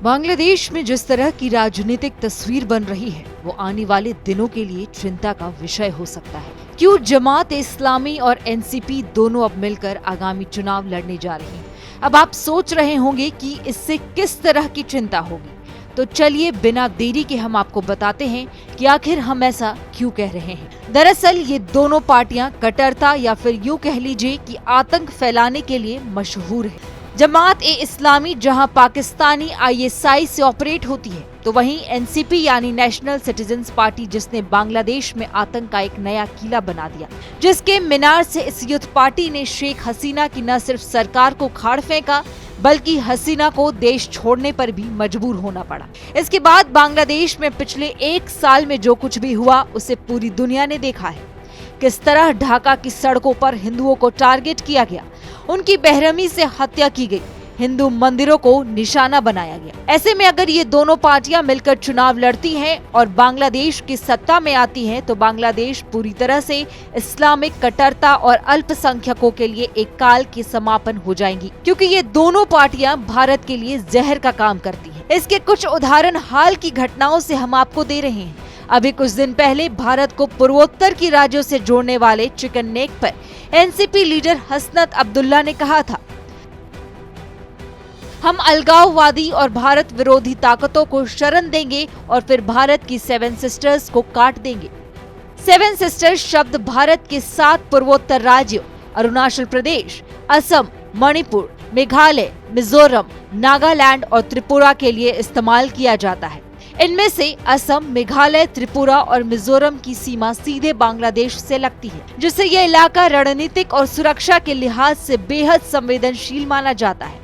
बांग्लादेश में जिस तरह की राजनीतिक तस्वीर बन रही है वो आने वाले दिनों के लिए चिंता का विषय हो सकता है। क्यों जमात इस्लामी और एनसीपी दोनों अब मिलकर आगामी चुनाव लड़ने जा रही हैं। अब आप सोच रहे होंगे कि इससे किस तरह की चिंता होगी, तो चलिए बिना देरी के हम आपको बताते हैं कि आखिर हम ऐसा क्यों कह रहे हैं। दरअसल ये दोनों पार्टियां कट्टरता या फिर यूं कह लीजिए कि आतंक फैलाने के लिए मशहूर है। जमात ए इस्लामी जहां पाकिस्तानी आईएसआई से ऑपरेट होती है, तो वहीं एनसीपी यानी नेशनल सिटीजन्स पार्टी जिसने बांग्लादेश में आतंक का एक नया किला बना दिया, जिसके मीनार से इस यूथ पार्टी ने शेख हसीना की न सिर्फ सरकार को खाड़ फेंका बल्कि हसीना को देश छोड़ने पर भी मजबूर होना पड़ा। इसके बाद बांग्लादेश में पिछले एक साल में जो कुछ भी हुआ उसे पूरी दुनिया ने देखा है। किस तरह ढाका की सड़कों पर हिंदुओं को टारगेट किया गया, उनकी बेरहमी से हत्या की गई, हिंदू मंदिरों को निशाना बनाया गया। ऐसे में अगर ये दोनों पार्टियां मिलकर चुनाव लड़ती हैं और बांग्लादेश की सत्ता में आती हैं, तो बांग्लादेश पूरी तरह से इस्लामिक कट्टरता और अल्पसंख्यकों के लिए एक काल की समापन हो जाएंगी, क्योंकि ये दोनों पार्टियां भारत के लिए जहर का काम करती हैं। इसके कुछ उदाहरण हाल की घटनाओं से हम आपको दे रहे हैं। अभी कुछ दिन पहले भारत को पूर्वोत्तर की राज्यों से जोड़ने वाले चिकन नेक पर एनसीपी लीडर हसनत अब्दुल्ला ने कहा था, हम अलगाववादी और भारत विरोधी ताकतों को शरण देंगे और फिर भारत की 7 सिस्टर्स को काट देंगे। 7 सिस्टर्स शब्द भारत के 7 पूर्वोत्तर राज्यों अरुणाचल प्रदेश, असम, मणिपुर, मेघालय, मिजोरम, नागालैंड और त्रिपुरा के लिए इस्तेमाल किया जाता है। इनमें से असम, मेघालय, त्रिपुरा और मिजोरम की सीमा सीधे बांग्लादेश से लगती है, जिससे यह इलाका रणनीतिक और सुरक्षा के लिहाज से बेहद संवेदनशील माना जाता है।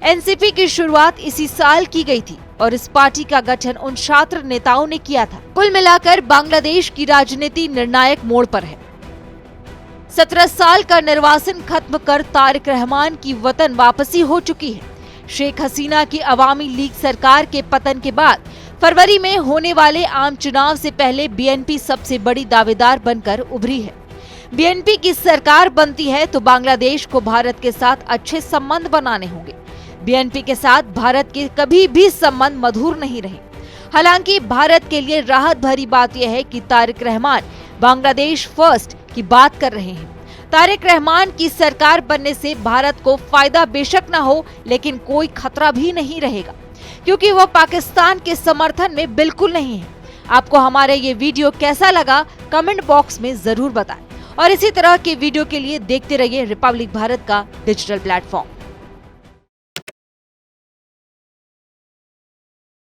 एनसीपी की शुरुआत इसी साल की गई थी और इस पार्टी का गठन उन छात्र नेताओं ने किया था। कुल मिलाकर बांग्लादेश की राजनीति निर्णायक मोड़ पर है। 17 साल का निर्वासन खत्म कर तारिक रहमान की वतन वापसी हो चुकी है। शेख हसीना की अवामी लीग सरकार के पतन के बाद फरवरी में होने वाले आम चुनाव से पहले बीएनपी सबसे बड़ी दावेदार बनकर उभरी है। बीएनपी की सरकार बनती है तो बांग्लादेश को भारत के साथ अच्छे संबंध बनाने होंगे। बीएनपी के साथ भारत के कभी भी संबंध मधुर नहीं रहे। हालांकि भारत के लिए राहत भरी बात यह है कि तारिक रहमान बांग्लादेश फर्स्ट की बात कर रहे हैं। तारिक रहमान की सरकार बनने से भारत को फायदा बेशक न हो, लेकिन कोई खतरा भी नहीं रहेगा, क्योंकि वह पाकिस्तान के समर्थन में बिल्कुल नहीं है। आपको हमारा ये वीडियो कैसा लगा कमेंट बॉक्स में जरूर बताएं और इसी तरह के वीडियो के लिए देखते रहिए रिपब्लिक भारत का डिजिटल प्लेटफॉर्म।